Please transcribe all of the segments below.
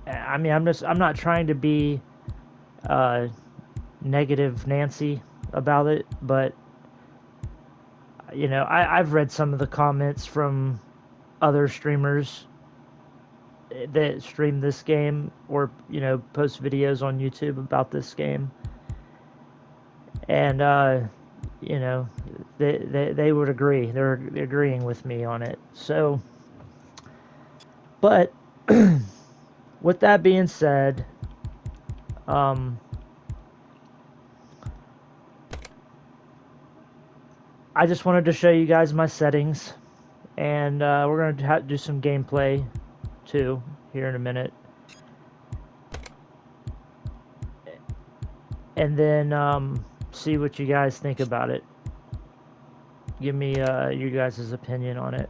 I mean, I'm not trying to be uh, negative Nancy about it, but I've read some of the comments from other streamers that stream this game or post videos on YouTube about this game, and you know they would agree. They're agreeing with me on it. So, but with that being said, um, I just wanted to show you guys my settings, and we're going to do some gameplay too here in a minute, and then see what you guys think about it. Give me you guys' opinion on it.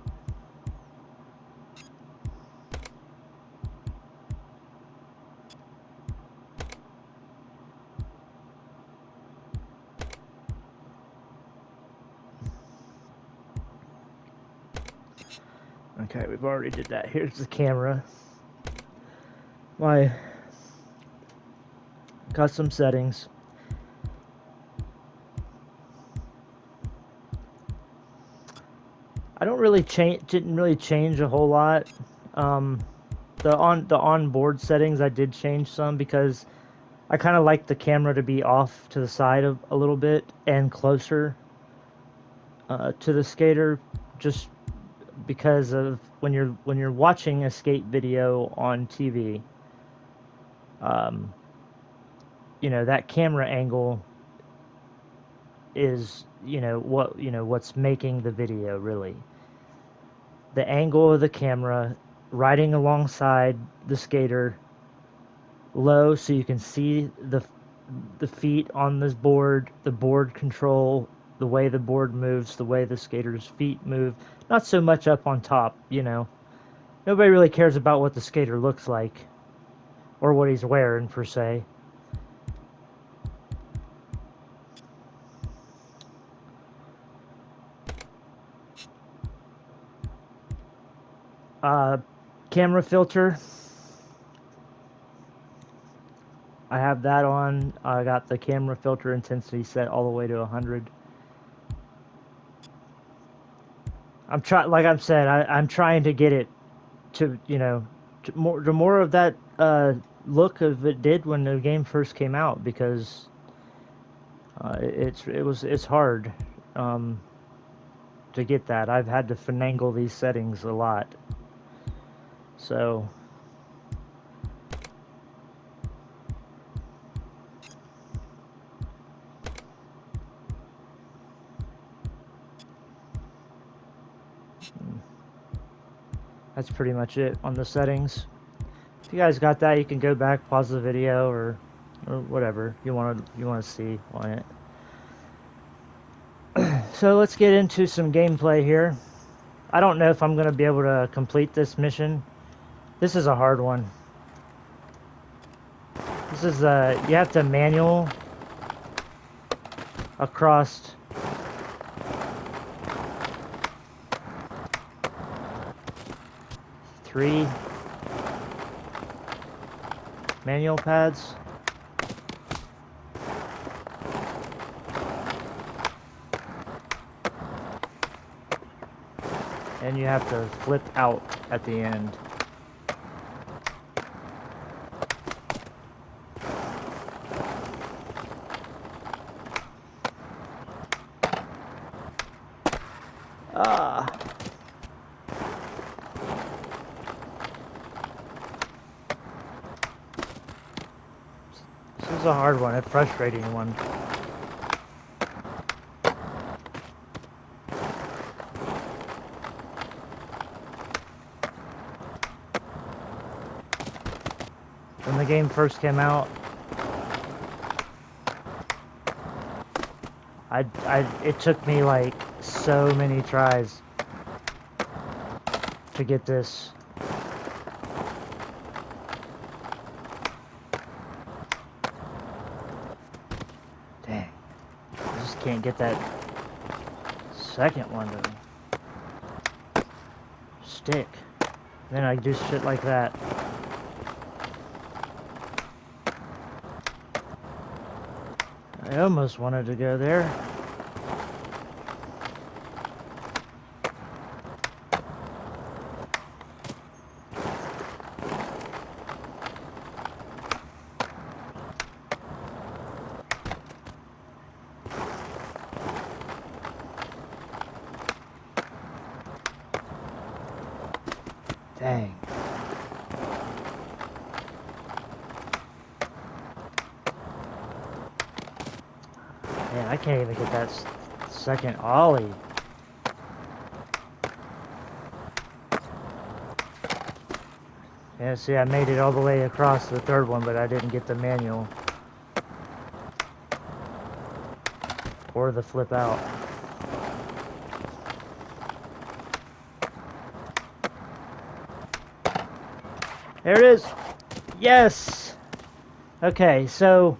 Okay, we've already did that. Here's the camera. My custom settings. I don't really didn't really change a whole lot. Um, the onboard settings I did change some because I kind of like the camera to be off to the side of a little bit and closer to the skater, just because of when you're watching a skate video on TV, um, that camera angle is what's making the video really. The angle of the camera riding alongside the skater low so you can see the feet on this board, the board control, the way the board moves, the way the skater's feet move. Not so much up on top, Nobody really cares about what the skater looks like or what he's wearing per se. Uh, Camera filter. I have that on. I got the camera filter intensity set all the way to 100. Like I've said, I'm trying to get it to the more of that look of it did when the game first came out, because it's hard um, to get that. I've had to finagle these settings a lot, so that's pretty much it on the settings. If you guys got that, you can go back, pause the video, or whatever you want to see on it. So let's get into some gameplay here. I don't know if I'm going to be able to complete this mission. This is a hard one. This is you have to manual across 3 manual pads. And you have to flip out at the end. Ah. This is a hard one, a frustrating one. When the game first came out, it took me like so many tries to get this. Dang. I just can't get that second one to stick. Then I do shit like that. I almost wanted to go there. Dang. Man, I can't even get that second ollie. Yeah, see, I made it all the way across the third one, but I didn't get the manual. Or the flip out. There it is! Yes! Okay, so...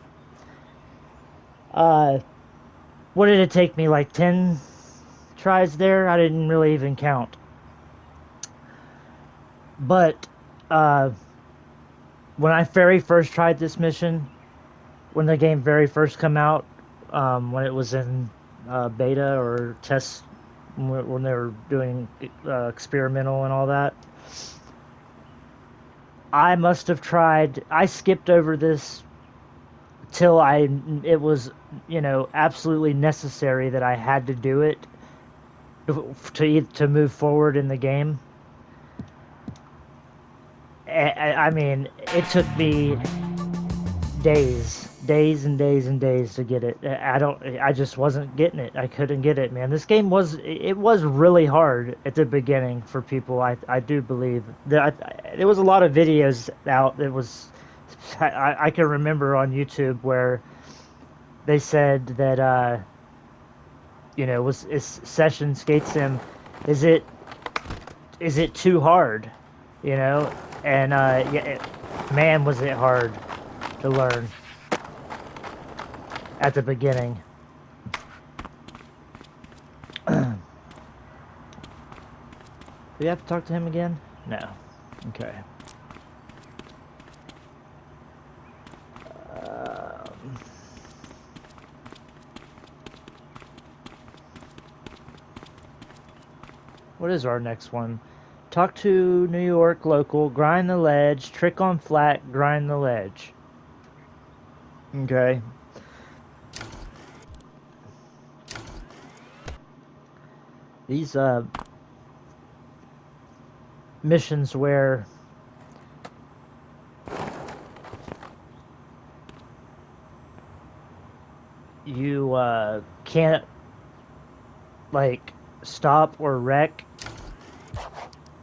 what did it take me, like 10 tries there? I didn't really even count. But, when I very first tried this mission, when the game very first come out, when it was in beta or test, when they were doing experimental and all that, I must have tried, I skipped over this till it was, you know, absolutely necessary that I had to do it to move forward in the game. I mean, it took me days and days and days to get it. I just wasn't getting it. I couldn't get it, man. This game was really hard at the beginning for people. I do believe that there was a lot of videos out that was, I can remember on YouTube where they said that, you know, is Session Skate Sim, is it too hard, you know? And yeah, man, was it hard to learn at the beginning. Do we have to talk to him again? No. Okay. What is our next one? Talk to New York local, grind the ledge, trick on flat, grind the ledge. Okay. These missions where you can't like stop or wreck.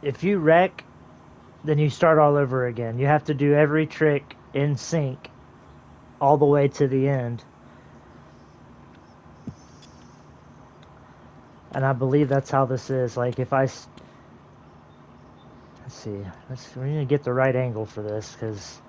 If you wreck, then you start all over again. You have to do every trick in sync all the way to the end. And I believe that's how this is. Like if I... Let's see. We need to get the right angle for this, because...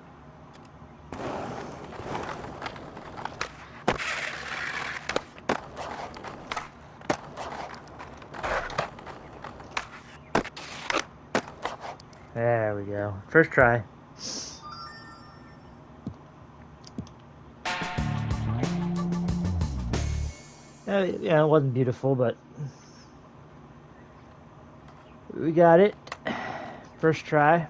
There we go. First try. Yeah, it wasn't beautiful, but we got it. First try.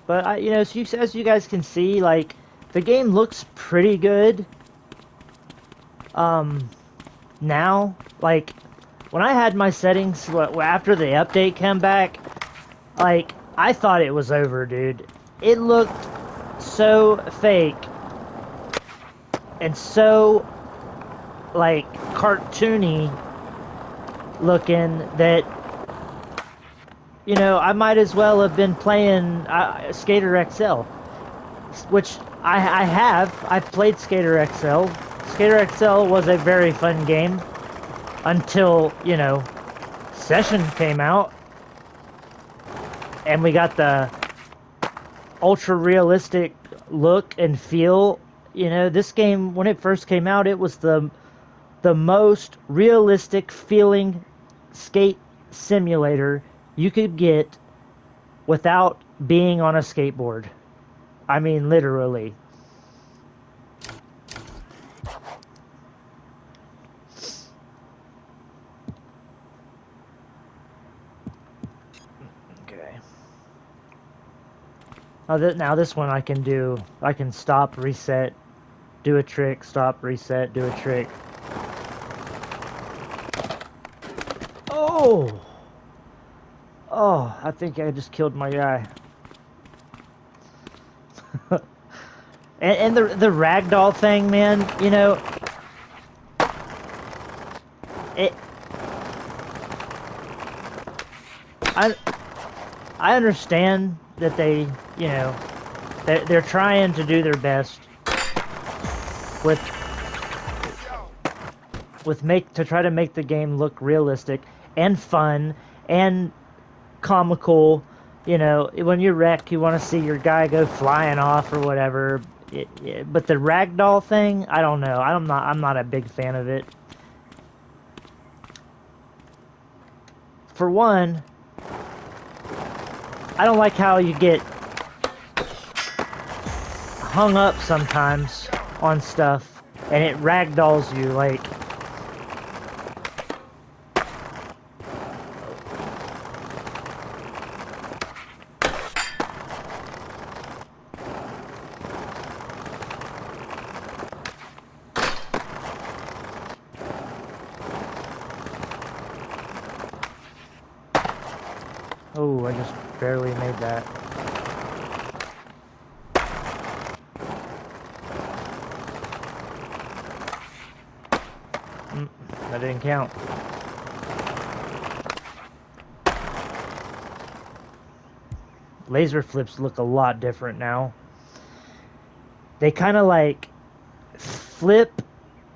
But you know, as you guys can see, like the game looks pretty good. Now, like when I had my settings after the update came back, like I thought it was over, dude. It looked so fake and so like cartoony looking that, you know, I might as well have been playing Skater XL, which I have. I've played Skater XL. Skater XL was a very fun game until, you know, Session came out and we got the ultra realistic look and feel You know, this game, when it first came out, it was the most realistic feeling skate simulator you could get without being on a skateboard. I mean, literally. Okay. Now this one I can do. I can stop, reset, do a trick, stop, reset, do a trick. Oh! Oh, I think I just killed my guy. and the ragdoll thing, man, you know, it. I I understand that they, you know, they're trying to do their best with to try to make the game look realistic and fun and comical. You know, when you wreck, you want to see your guy go flying off or whatever. But the ragdoll thing, I don't know. I'm not a big fan of it. For one, I don't like how you get hung up sometimes on stuff and it ragdolls you like. Oh, I just barely made that. That didn't count. Laser flips look a lot different now. They kind of like flip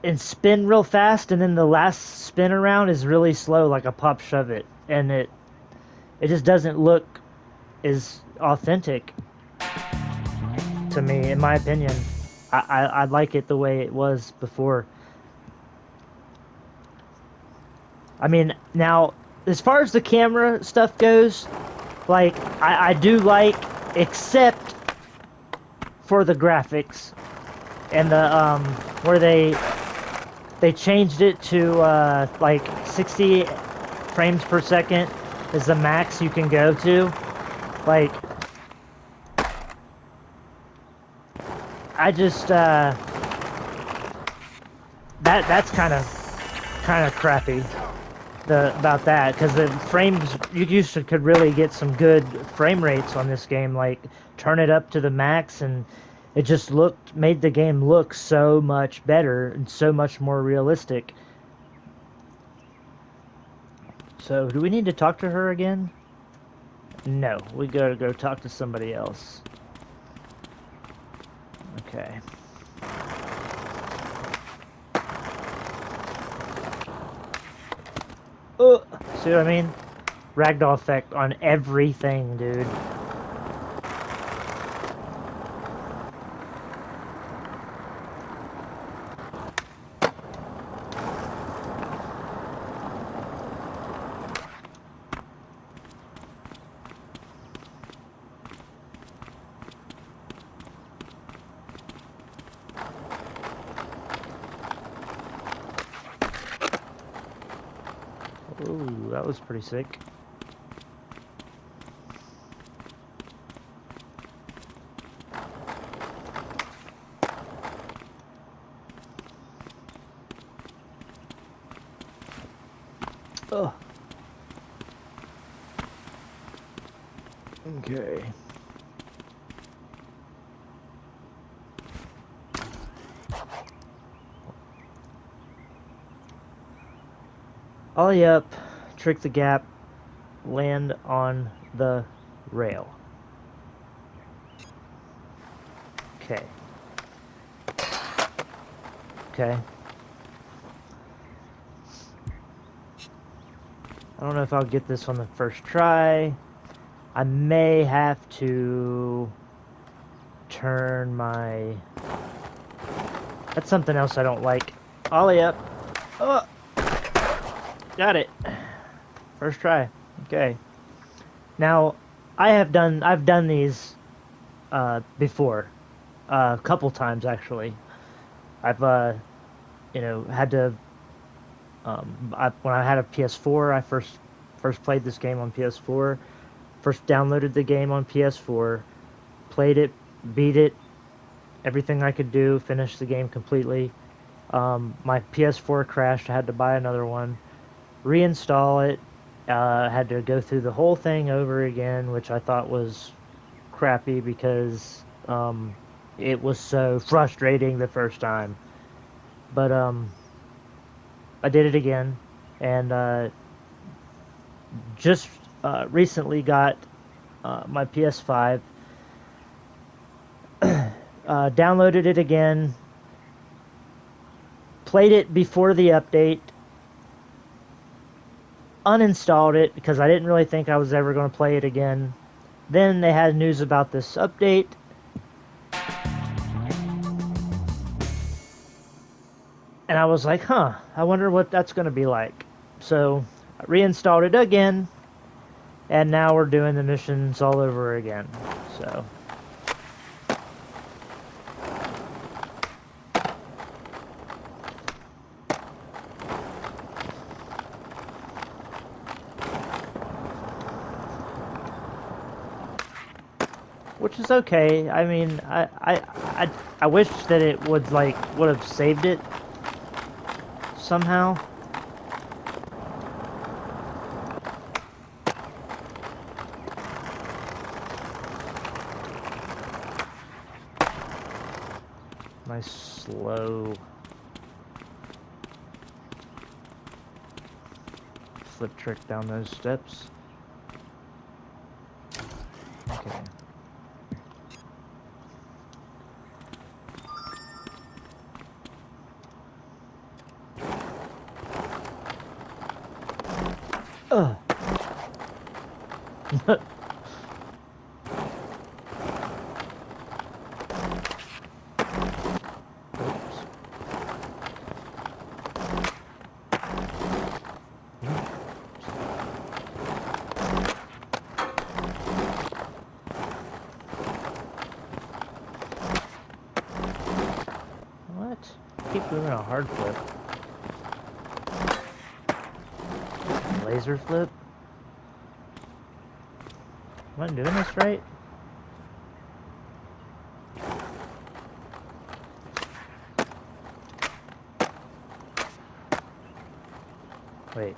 and spin real fast, and then the last spin around is really slow, like a pop shove it, and it just doesn't look as authentic to me, in my opinion. I like it the way it was before. I mean, now as far as the camera stuff goes, like I do like, except for the graphics and the where they changed it to like 60 frames per second is the max you can go to. Like, I just that's kind of crappy about that, because the frames, you used to could really get some good frame rates on this game, like turn it up to the max, and it just made the game look so much better and so much more realistic. So, do we need to talk to her again? No, we gotta go talk to somebody else. Okay. See what I mean? Ragdoll effect on everything, dude. Ooh, that was pretty sick. Oh. Okay. Ollie up, trick the gap, land on the rail. Okay. Okay. I don't know if I'll get this on the first try. I may have to turn my That's something else I don't like. Ollie up. Oh, got it. First try. Okay. Now, I've done these before, a couple times actually. I've had to. When I had a PS4, I first played this game on PS4. First downloaded the game on PS4, played it, beat it, everything I could do, finished the game completely. My PS4 crashed. I had to buy another one, reinstall it. Had to go through the whole thing over again, which I thought was crappy because it was so frustrating the first time. But I did it again, and just recently got my PS5. Downloaded it again, played it before the update, uninstalled it because I didn't really think I was ever going to play it again. Then they had news about this update, and I was like, huh, I wonder what that's going to be like. So I reinstalled it again, and now we're doing the missions all over again. So which is okay. I mean, I wish that it would have saved it somehow. Nice slow flip trick down those steps. Okay. Ugh. Oops. What? Keep doing a hard flip. Laser flip? Am I doing this right? Wait.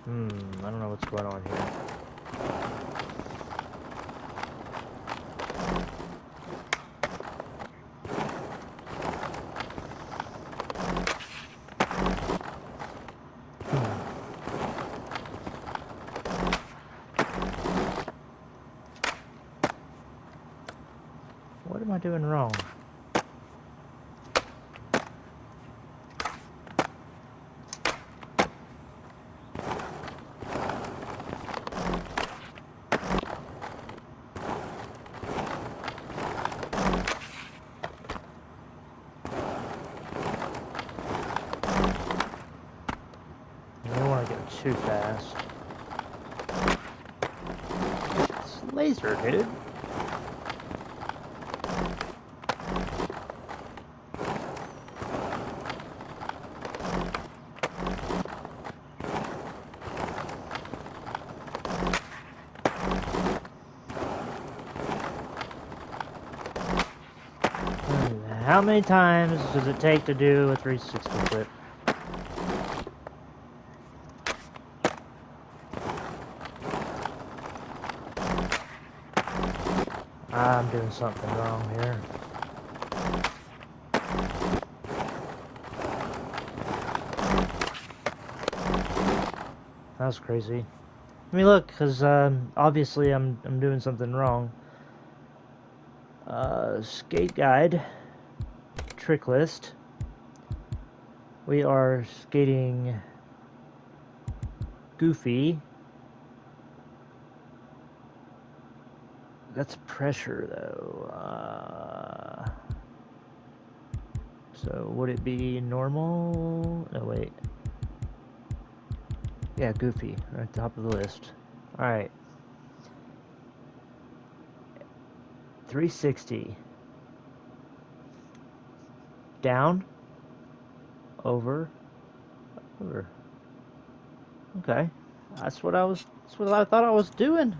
I don't know what's going on here. What am I doing wrong? I don't want to go too fast. It's laser, dude. How many times does it take to do a 360 flip? I'm doing something wrong here. That was crazy. Let me look, because obviously I'm doing something wrong. Skate guide. Trick list. We are skating Goofy. That's pressure, though. So would it be normal? No, wait. Yeah, goofy. Right at the top of the list. Alright. 360. Down. Over. Over. Okay. That's what I thought I was doing.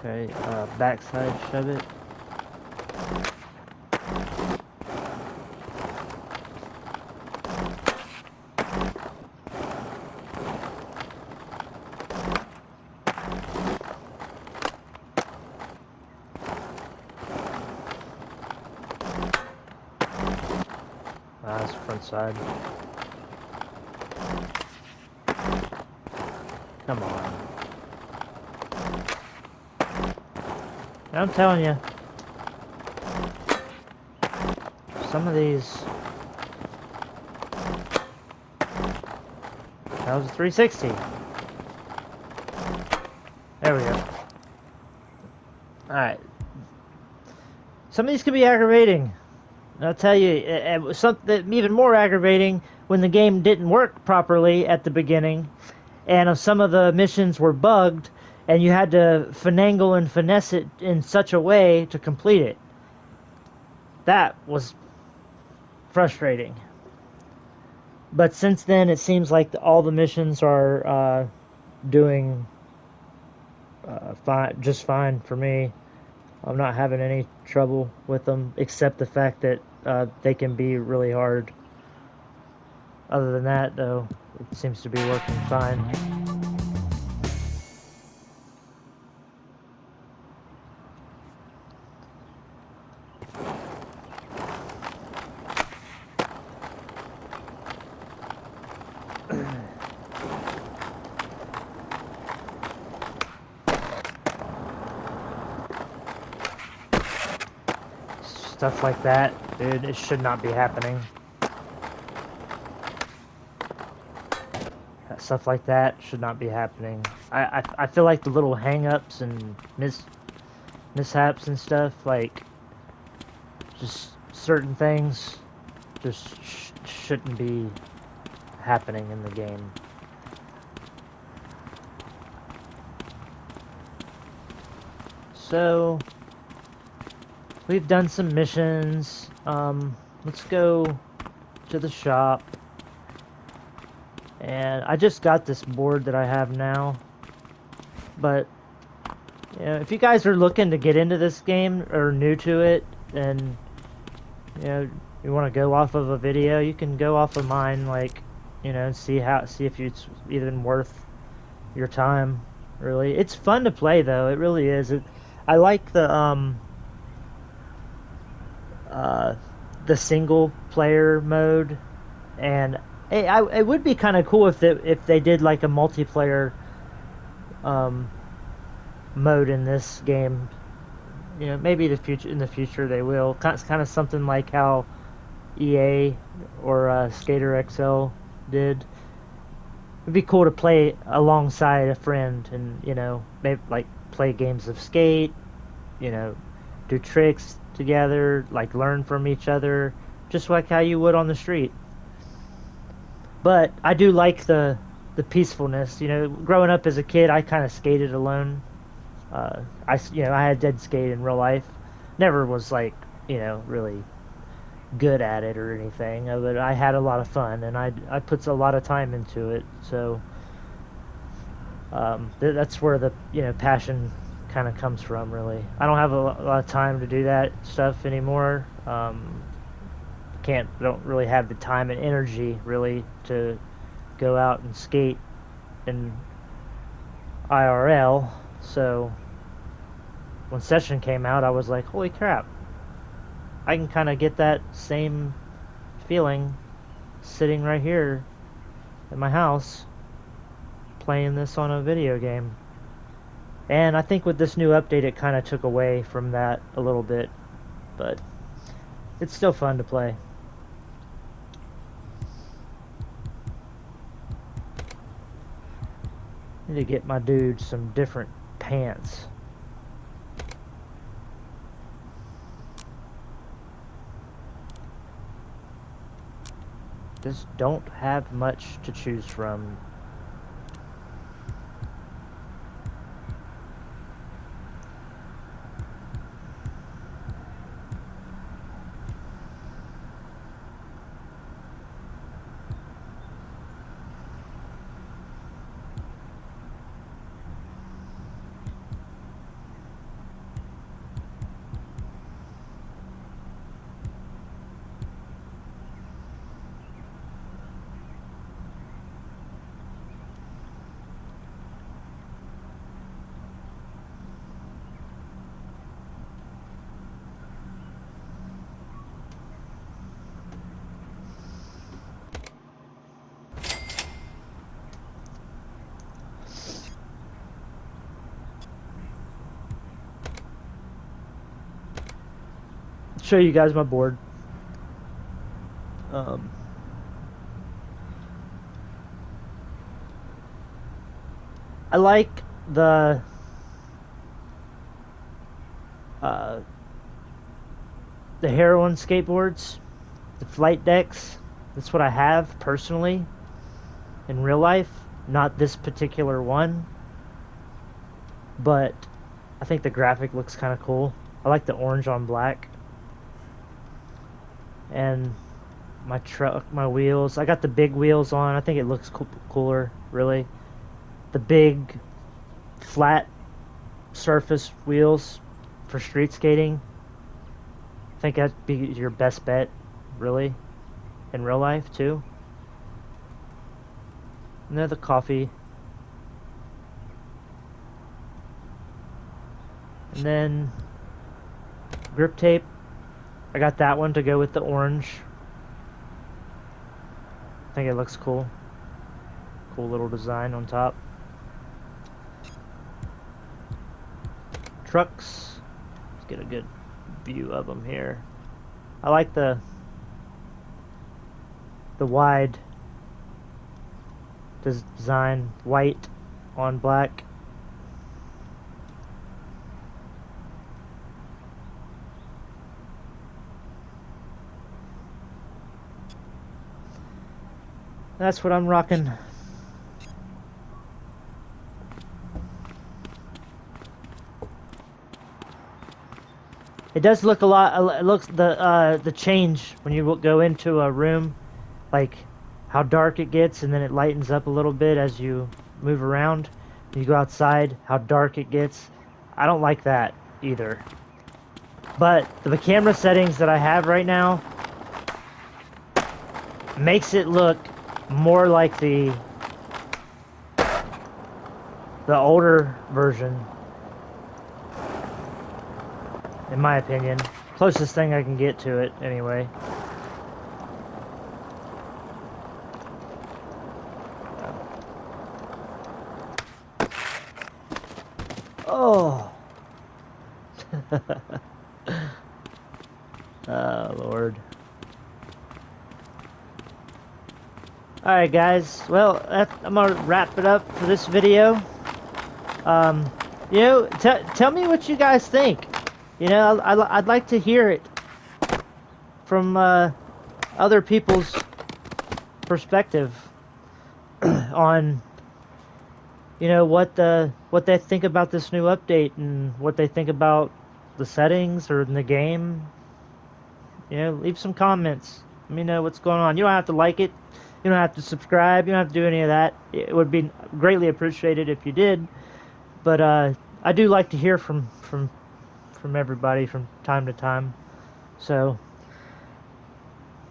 Okay, backside shove it. That's front side. Come on. I'm telling you. Some of these... That was a 360. There we go. Alright. Some of these can be aggravating. I'll tell you, it was something even more aggravating when the game didn't work properly at the beginning, and some of the missions were bugged, and you had to finagle and finesse it in such a way to complete it. That was frustrating. But since then, it seems like all the missions are doing fine, just fine for me. I'm not having any trouble with them, except the fact that they can be really hard. Other than that, though, it seems to be working fine. Stuff like that, dude, it should not be happening. Stuff like that should not be happening. I feel like the little hang-ups and mishaps and stuff, like, just certain things just shouldn't be happening in the game. So, we've done some missions. Let's go to the shop. And I just got this board that I have now. But, you know, if you guys are looking to get into this game or new to it, and, you know, you want to go off of a video, you can go off of mine, like, you know, see if it's even worth your time, really. It's fun to play, though. It really is. I like the single player mode, and it would be kind of cool if they did like a multiplayer mode in this game. You know, maybe in the future they will. Kind of something like how EA or Skater XL did. It'd be cool to play alongside a friend, and, you know, maybe like play games of skate, you know, do tricks together, like learn from each other, just like how you would on the street. But I do like the peacefulness. You know, growing up as a kid, I kind of skated alone. I had dead skate in real life. Never was, like, you know, really good at it or anything, but I had a lot of fun, and I put a lot of time into it. So that's where the, you know, passion kind of comes from, really. I don't have a lot of time to do that stuff anymore. Don't really have the time and energy, really, to go out and skate in IRL. So when Session came out, I was like, holy crap, I can kind of get that same feeling sitting right here in my house playing this on a video game. And I think with this new update, it kind of took away from that a little bit, but it's still fun to play. Need to get my dude some different pants. Just don't have much to choose from. Show you guys my board. I like the heroin skateboards, the flight decks. That's what I have personally in real life, not this particular one, but I think the graphic looks kind of cool. I like the orange on black. And my truck, my wheels, I got the big wheels on. I think it looks cooler, really. The big flat surface wheels for street skating. I think that'd be your best bet, really, in real life too. And then the coffee. And then grip tape. I got that one to go with the orange. I think it looks cool. Cool little design on top. Trucks. Let's get a good view of them here. I like the wide design, white on black. That's what I'm rocking. It does look a lot. It looks the change when you go into a room, like how dark it gets, and then it lightens up a little bit as you move around. You go outside, how dark it gets. I don't like that either. But the camera settings that I have right now makes it look more like the older version, in my opinion. Closest thing I can get to it, anyway. Oh! Oh, Lord. Alright, guys. Well, I'm gonna wrap it up for this video. You know, tell me what you guys think. You know, I'd like to hear it from other people's perspective on, you know, what they think about this new update and what they think about the settings or in the game. You know, leave some comments. Let me know what's going on. You don't have to like it. You don't have to subscribe. You don't have to do any of that. It would be greatly appreciated if you did. But I do like to hear from everybody from time to time. So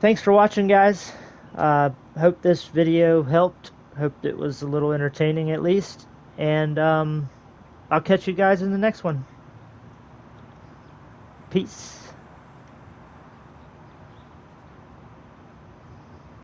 thanks for watching, guys. Hope this video helped. Hope it was a little entertaining at least. And I'll catch you guys in the next one. Peace.